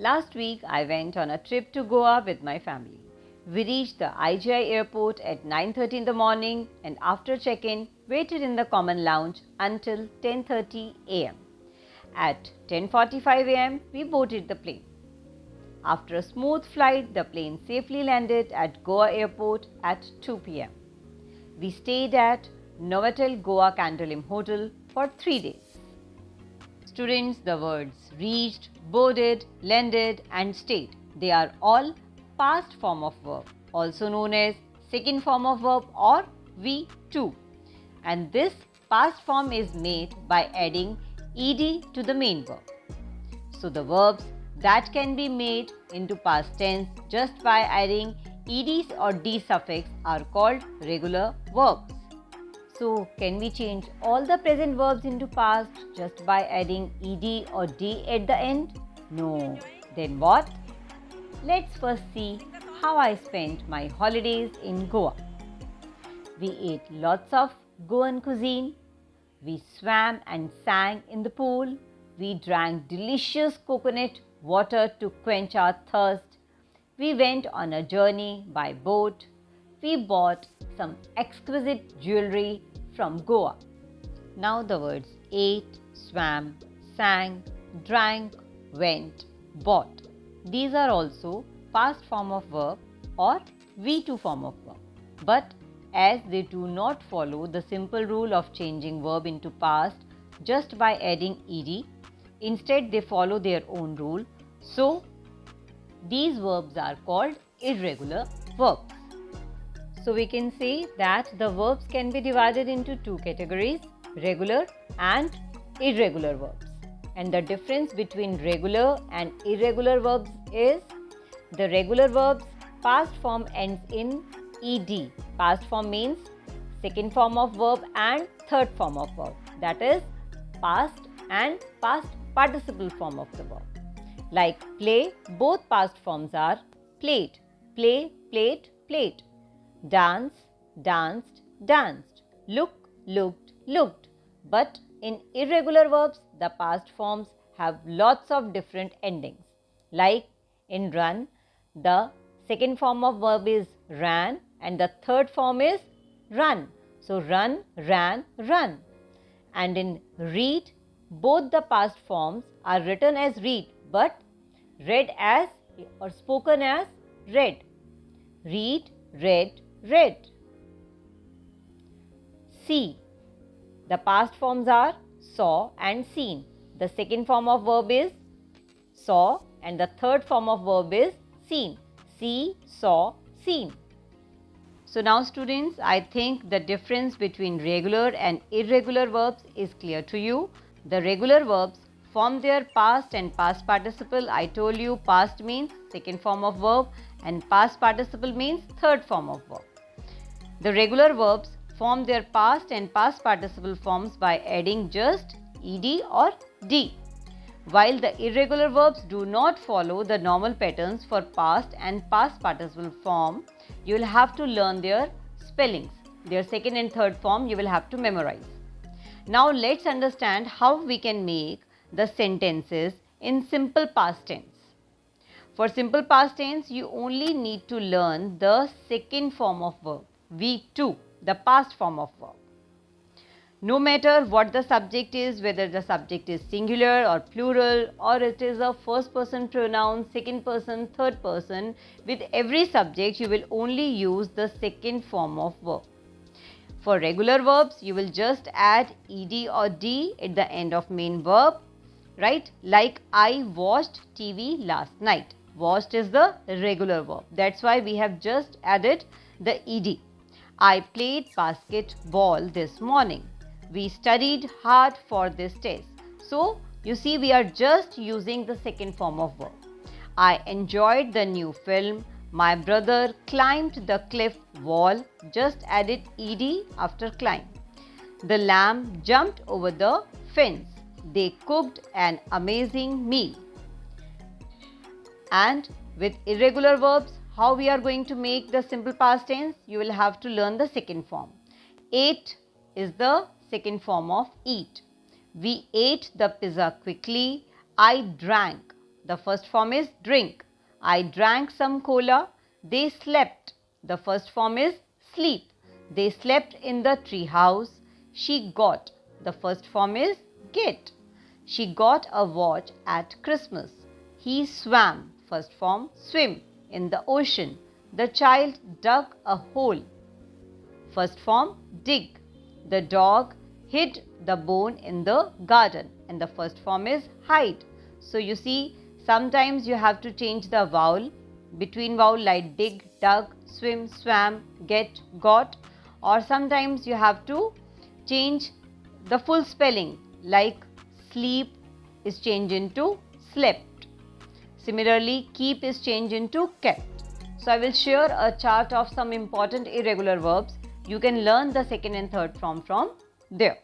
Last week, I went on a trip to Goa with my family. We reached the IGI airport at 9:30 in the morning and after check-in, waited in the common lounge until 10:30 a.m. At 10:45 a.m., we boarded the plane. After a smooth flight, the plane safely landed at Goa airport at 2 p.m. We stayed at Novotel Goa Candolim Hotel for 3 days. Students, the words reached, boarded, landed and stayed. They are all past form of verb, also known as second form of verb or V2. And this past form is made by adding ed to the main verb. So the verbs that can be made into past tense just by adding ed or d suffix are called regular verbs. So, can we change all the present verbs into past just by adding ed or d at the end? No. Then what? Let's first see how I spent my holidays in Goa. We ate lots of Goan cuisine. We swam and sang in the pool. We drank delicious coconut water to quench our thirst. We went on a journey by boat. We bought some exquisite jewelry from Goa. Now the words ate, swam, sang, drank, went, bought. These are also past form of verb or V2 form of verb. But as they do not follow the simple rule of changing verb into past just by adding ed, instead they follow their own rule. So these verbs are called irregular verbs. So we can say that the verbs can be divided into two categories, regular and irregular verbs. And the difference between regular and irregular verbs is the regular verbs past form ends in ed. Past form means second form of verb and third form of verb. That is past and past participle form of the verb. Like play, both past forms are played, play, played, played. Dance, danced, danced. Look, looked, looked. But in irregular verbs, the past forms have lots of different endings. Like in run, the second form of verb is ran and the third form is run. So run, ran, run. And in read, both the past forms are written as read but read as or spoken as read. Read, read, read. See. The past forms are saw and seen. The second form of verb is saw and the third form of verb is seen. See, saw, seen. So now students, I think the difference between regular and irregular verbs is clear to you. The regular verbs form their past and past participle. I told you past means second form of verb and past participle means third form of verb. The regular verbs form their past and past participle forms by adding just ed or d. While the irregular verbs do not follow the normal patterns for past and past participle form, you will have to learn their spellings. Their second and third form you will have to memorize. Now let's understand how we can make the sentences in simple past tense. For simple past tense, you only need to learn the second form of verb, V2, the past form of verb. No matter what the subject is, whether the subject is singular or plural or it is a first person pronoun, second person, third person, with every subject you will only use the second form of verb. For regular verbs, you will just add ed or d at the end of main verb, right? Like I watched TV last night. Watched is the regular verb. That's why we have just added the ed. I played basketball this morning. We studied hard for this test. So, you see we are just using the second form of verb. I enjoyed the new film. My brother climbed the cliff wall. Just added ed after climb. The lamb jumped over the fence. They cooked an amazing meal. And with irregular verbs, how we are going to make the simple past tense? You will have to learn the second form. Ate is the second form of eat. We ate the pizza quickly. I drank. The first form is drink. I drank some cola. They slept. The first form is sleep. They slept in the tree house. She got. The first form is get. She got a watch at Christmas. He swam. First form swim in the ocean. The child dug a hole. First form dig. The dog hid the bone in the garden, and the first form is hide. So you see, sometimes you have to change the vowel between vowel like dig, dug, swim, swam, get, got, or sometimes you have to change the full spelling like sleep is changed into slept. Similarly, keep is changed into kept. So I will share a chart of some important irregular verbs. You can learn the second and third form from there.